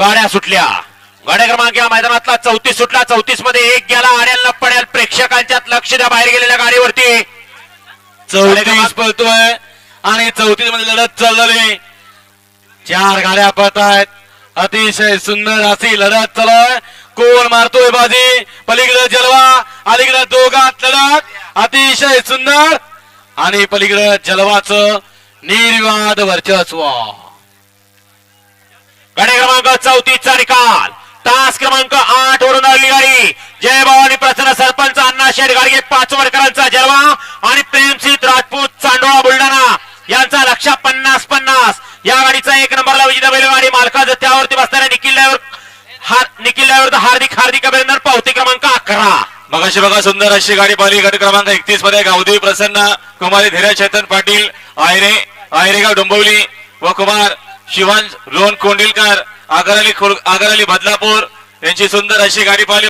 गाड्या सुटल्या. गाड्या क्रमांक या मैदानातला 34 सुटला. 34 मध्ये एक गेला. आड्याला पडेल. प्रेक्षकांच्यात लक्ष द्या बाहेर गेलेल्या गाडीवरती. 34 पळतोय आणि 34 मध्ये लढत चालली. 4 गाड्या पळतायत. अतिशय सुंदर अशी लढत चालू आहे. कोण मारतोय बाजी. पलीकडे जलवा, अलीकडे दोघात लढत अतिशय सुंदर आणि पलीकडे जलवाचं निर्विवाद वर्चस्व. गाडी क्रमांक 34 चा निकाल. तास क्रमांक 8 वरून आलेली गाडी जय भवानी प्रसन्न सरपंच अण्णाशेठ गाडगे पाचवडकरांचा जलवा आणि प्रेमसिंह राजपूत चांडोळा बुलढाणा यांचा लक्ष 50-50. या गाडीचा 1 नंबरला विजेता बैलगाडी मालकाचं त्यावरती बसणाऱ्या निखिल ड्रायव्हर हार्दिक अभिनंदन. पावती क्रमांक 11. मगाशी बघा सुंदर अशी गाडी पाहिली. गट क्रमांक 31 मध्ये गावदेवी प्रसन्न, कुमारी धीरज चेतन पाटील, आयरेगाव डोंबिवली व कुमार शिवांश रोहन कोंडिलकर, आगरअली बदलापूर यांची सुंदर अशी गाडी पाहिली.